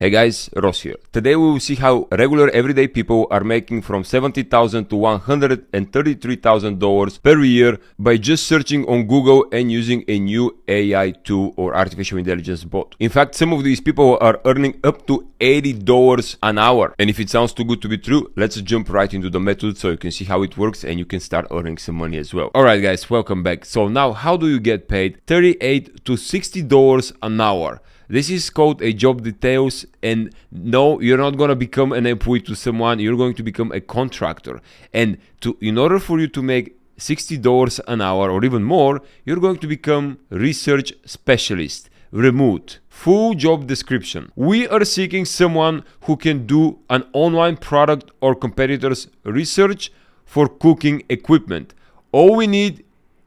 Hey guys, Ross here. Today we will see how regular everyday people are making from $70,000 to $133,000 per year by just searching on Google and using a new AI tool or artificial intelligence bot. In fact, some of these people are earning up to $80 an hour. And if it sounds too good to be true, let's jump right into the method so you can see how it works and you can start earning some money as well. Alright guys, welcome back. So now how do you get paid $38 to $60 an hour? This is called a job details, and no, you're not going to become an employee to someone, you're going to become a contractor. And in order for you to make $60 an hour or even more, you're going to become research specialist, remote. Full job description. We are seeking someone who can do an online product or competitor's research for cooking equipment. All we need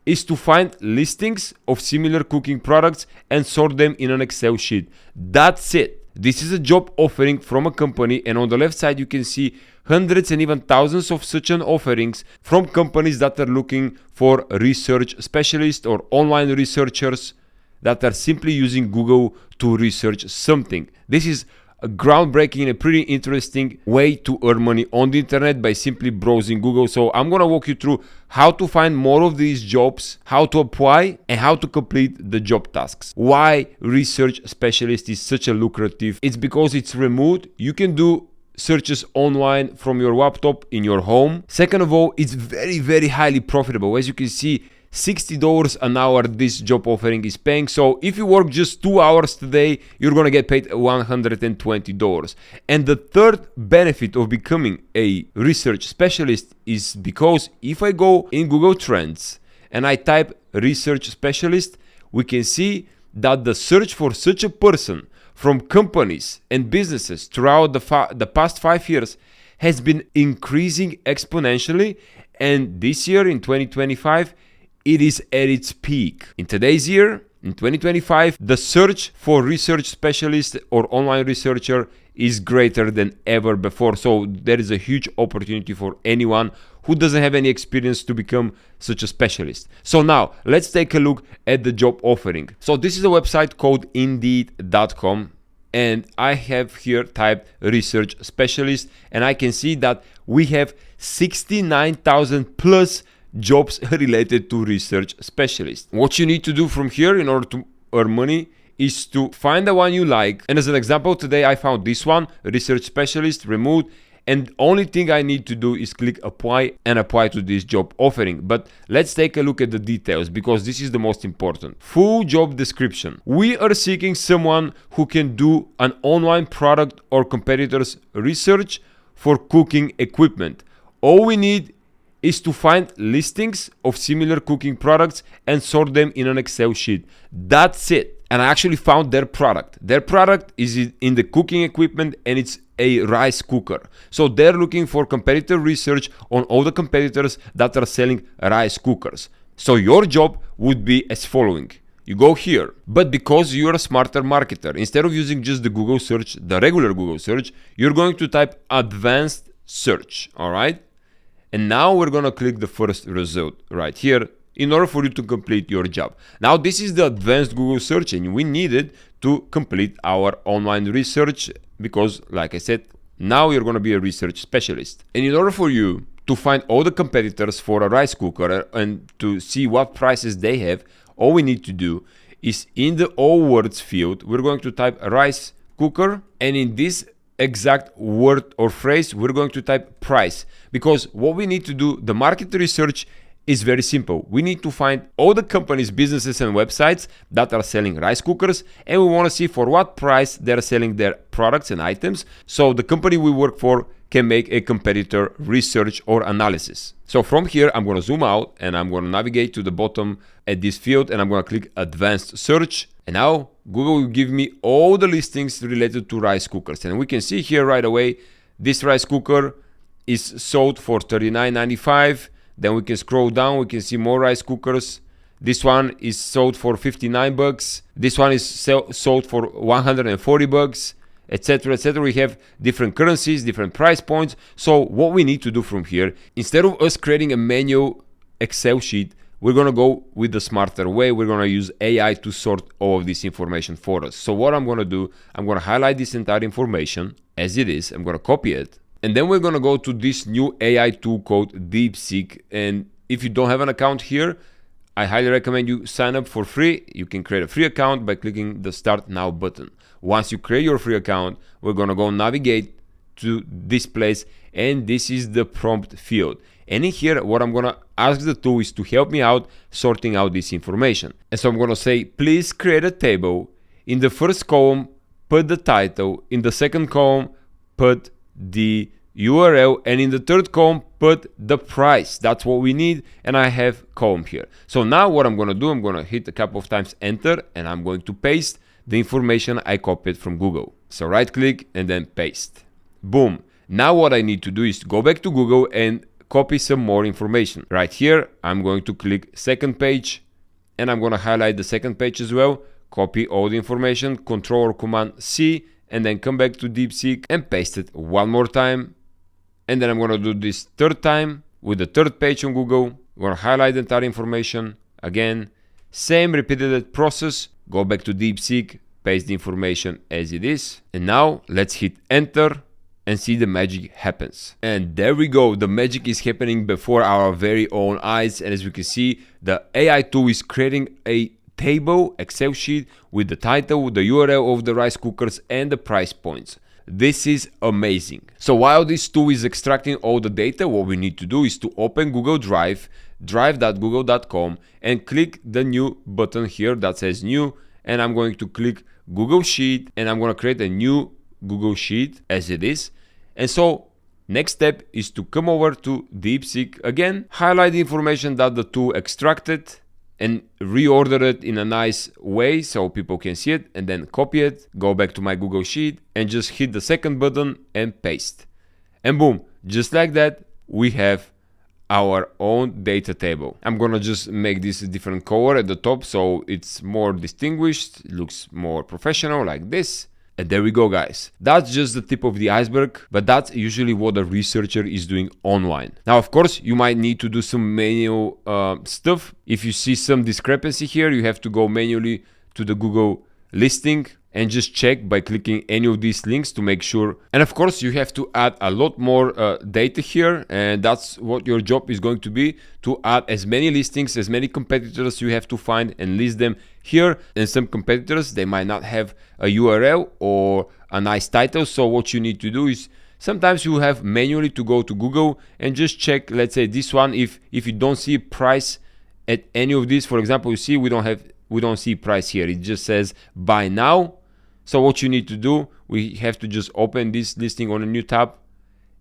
is to find listings of similar cooking products and sort them in an Excel sheet. That's it. This is a job offering from a company, and on the left side you can see hundreds and even thousands of such an offerings from companies that are looking for research specialists or online researchers that are simply using Google to research something. This is a groundbreaking and a pretty interesting way to earn money on the internet by simply browsing Google. So I'm gonna walk you through how to find more of these jobs, how to apply, and how to complete the job tasks. Why research specialist is such a lucrative? It's because it's remote. You can do searches online from your laptop in your home. Second of all, it's very, very highly profitable. As you can see, $60 an hour this job offering is paying. So if you work just 2 hours today, you're gonna get paid $120. And the third benefit of becoming a research specialist is because if I go in Google Trends and I type research specialist, we can see that the search for such a person from companies and businesses throughout the past 5 years has been increasing exponentially. And this year in 2025, it is at its peak. In today's year, in 2025, the search for research specialist or online researcher is greater than ever before. So there is a huge opportunity for anyone who doesn't have any experience to become such a specialist. So now let's take a look at the job offering. So this is a website called Indeed.com. And I have here typed research specialist, and I can see that we have 69,000 plus jobs related to research specialists. What you need to do from here in order to earn money is to find the one you like. And as an example, today I found this one, research specialist, remote. And only thing I need to do is click apply and apply to this job offering. But let's take a look at the details because this is the most important. Full job description. We are seeking someone who can do an online product or competitor's research for cooking equipment. All we need is to find listings of similar cooking products and sort them in an Excel sheet. That's it. And I actually found their product. Their product is in the cooking equipment, and it's a rice cooker. So they're looking for competitor research on all the competitors that are selling rice cookers. So your job would be as following. You go here, but because you're a smarter marketer, instead of using just the Google search, the regular Google search, you're going to type advanced search, all right? And now we're gonna click the first result right here in order for you to complete your job. Now this is the advanced Google search, and we need it to complete our online research because, like I said, now you're gonna be a research specialist. And in order for you to find all the competitors for a rice cooker and to see what prices they have, all we need to do is in the all words field, we're going to type rice cooker, and in this exact word or phrase we're going to type price, because what we need to do, the market research, is very simple. We need to find all the companies, businesses and websites that are selling rice cookers, and we want to see for what price they're selling their products and items so the company we work for can make a competitor research or analysis. So from here I'm going to zoom out and I'm going to navigate to the bottom at this field, and I'm going to click advanced search. And now Google will give me all the listings related to rice cookers. And we can see here right away, this rice cooker is sold for $39.95. Then we can scroll down, we can see more rice cookers. This one is sold for $59. This one is sold for $140, etc., etc. We have different currencies, different price points. So what we need to do from here, instead of us creating a manual Excel sheet, we're gonna go with the smarter way. We're gonna use AI to sort all of this information for us. So what I'm gonna do, I'm gonna highlight this entire information as it is. I'm gonna copy it. And then we're gonna go to this new AI tool called DeepSeek. And if you don't have an account here, I highly recommend you sign up for free. You can create a free account by clicking the Start Now button. Once you create your free account, we're gonna go navigate to this place, and this is the prompt field. And in here, what I'm gonna ask the tool is to help me out sorting out this information. And so I'm gonna say, please create a table. In the first column, put the title. In the second column, put the URL, and in the third column, put the price. That's what we need, and I have column here. So now what I'm gonna do, I'm gonna hit a couple of times enter, and I'm going to paste the information I copied from Google. So right click and then paste. Boom. Now what I need to do is go back to Google and copy some more information. Right here, I'm going to click second page, and I'm gonna highlight the second page as well, copy all the information, Control or Command C, and then come back to DeepSeek and paste it one more time. And then I'm gonna do this third time with the third page on Google. I'm gonna highlight the entire information again, same repeated process, go back to DeepSeek, paste the information as it is, and now let's hit enter and see the magic happens. And there we go, the magic is happening before our very own eyes. And as we can see, the AI tool is creating a table, Excel sheet with the title, the URL of the rice cookers, and the price points. This is amazing. So while this tool is extracting all the data, what we need to do is to open Google Drive, drive.google.com, and click the new button here that says new, and I'm going to click Google Sheet, and I'm going to create a new Google Sheet as it is. And so next step is to come over to DeepSeek again, highlight the information that the tool extracted, and reorder it in a nice way so people can see it, and then copy it, go back to my Google Sheet, and just hit the second button and paste. And boom, just like that, we have our own data table. I'm gonna just make this a different color at the top so it's more distinguished, it looks more professional like this. And there we go, guys. That's just the tip of the iceberg, but that's usually what a researcher is doing online. Now, of course, you might need to do some manual stuff. If you see some discrepancy here, you have to go manually to the Google listing and just check by clicking any of these links to make sure. And of course, you have to add a lot more data here, and that's what your job is going to be, to add as many listings, as many competitors you have to find and list them here. And some competitors, they might not have a URL or a nice title. So what you need to do is sometimes you have manually to go to Google and just check, let's say this one, if you don't see price at any of these, for example, you see we don't see price here, it just says buy now. So what you need to do, we have to just open this listing on a new tab.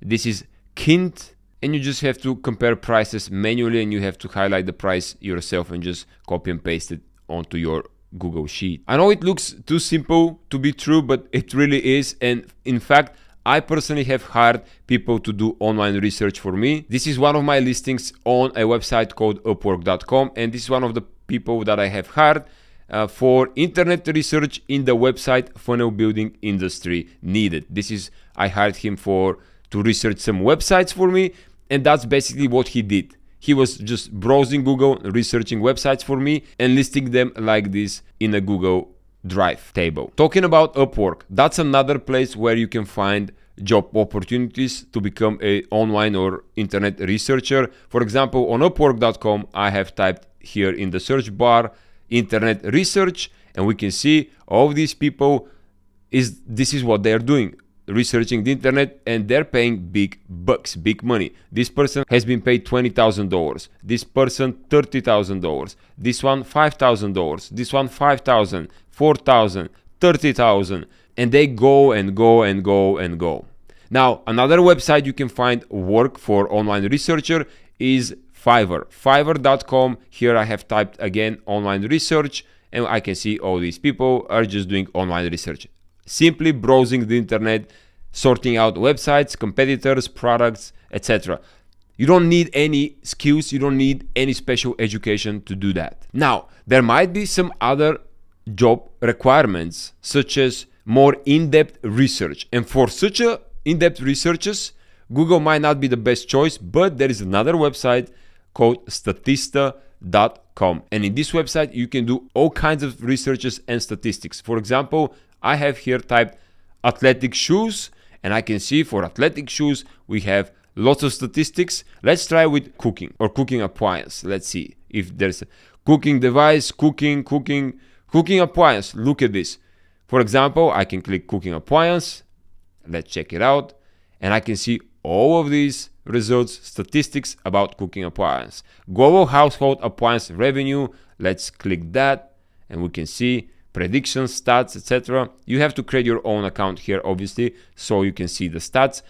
This is Kint, and you just have to compare prices manually, and you have to highlight the price yourself and just copy and paste it onto your Google Sheet. I know it looks too simple to be true, but it really is. And in fact, I personally have hired people to do online research for me. This is one of my listings on a website called Upwork.com, and this is one of the people that I have hired for internet research in the website funnel building industry needed. I hired him to research some websites for me, and that's basically what he did. He was just browsing Google, researching websites for me, and listing them like this in a Google Drive table. Talking about Upwork, that's another place where you can find job opportunities to become an online or internet researcher. For example, on Upwork.com, I have typed here in the search bar internet research, and we can see all of these people this is what they're doing, researching the internet, and they're paying big bucks, big money. This person has been paid $20,000, this person $30,000, this one $5,000, this one $5,000, $4,000, $30,000, and they go and go and go and go. Now, another website you can find work for online researcher is Fiverr. Fiverr.com. Here I have typed again online research, and I can see all these people are just doing online research, simply browsing the internet, sorting out websites, competitors, products, etc. You don't need any skills, you don't need any special education to do that. Now, there might be some other job requirements, such as more in-depth research, and for such a in-depth researches, Google might not be the best choice, but there is another website called Statista.com. fiverr.com. And in this website, you can do all kinds of researches and statistics. For example, I have here typed athletic shoes, and I can see for athletic shoes, we have lots of statistics. Let's try with cooking or cooking appliance. Let's see if there's a cooking device, cooking appliance. Look at this. For example, I can click cooking appliance. Let's check it out. And I can see all of these results, statistics about cooking appliance. Global household appliance revenue. Let's click that and we can see predictions, stats, etc. You have to create your own account here, obviously, so you can see the stats.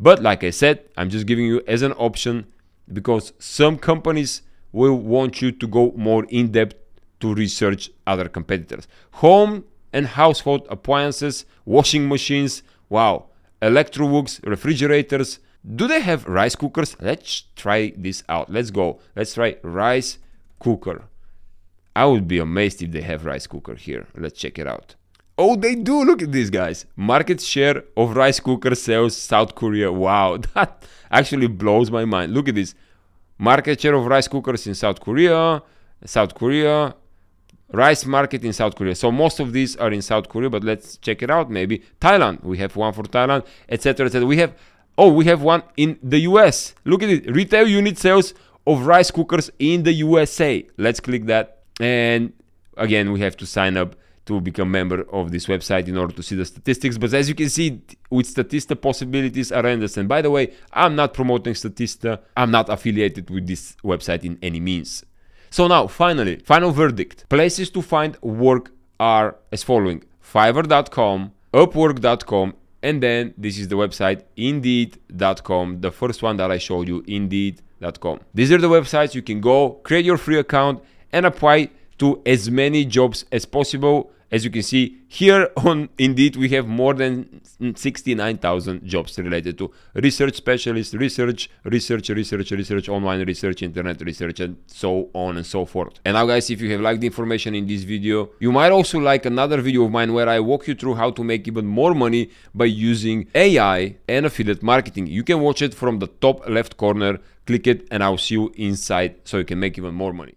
But like I said, I'm just giving you as an option because some companies will want you to go more in depth to research other competitors. Home and household appliances, washing machines, wow, Electrolux, refrigerators. Do they have rice cookers? Let's try this out. Let's go. Let's try rice cooker. I would be amazed if they have rice cooker here. Let's check it out. Oh, they do. Look at these guys. Market share of rice cooker sales, South Korea. Wow, that actually blows my mind. Look at this. Market share of rice cookers in South Korea. Rice market in South Korea. So most of these are in South Korea, but let's check it out. Maybe Thailand. We have one for Thailand, etc., etc. We have one in the US. Look at it. Retail unit sales of rice cookers in the USA. Let's click that. And again, we have to sign up to become a member of this website in order to see the statistics. But as you can see, with Statista, possibilities are endless. And by the way, I'm not promoting Statista. I'm not affiliated with this website in any means. So now, finally, final verdict. Places to find work are as following: Fiverr.com, Upwork.com, and then this is the website, Indeed.com, the first one that I showed you, Indeed.com. These are the websites you can go, create your free account, and apply to as many jobs as possible. As you can see here on Indeed, we have more than 69,000 jobs related to research specialist, research, online research, internet research, and so on and so forth. And now guys, if you have liked the information in this video, you might also like another video of mine where I walk you through how to make even more money by using AI and affiliate marketing. You can watch it from the top left corner, click it, and I'll see you inside so you can make even more money.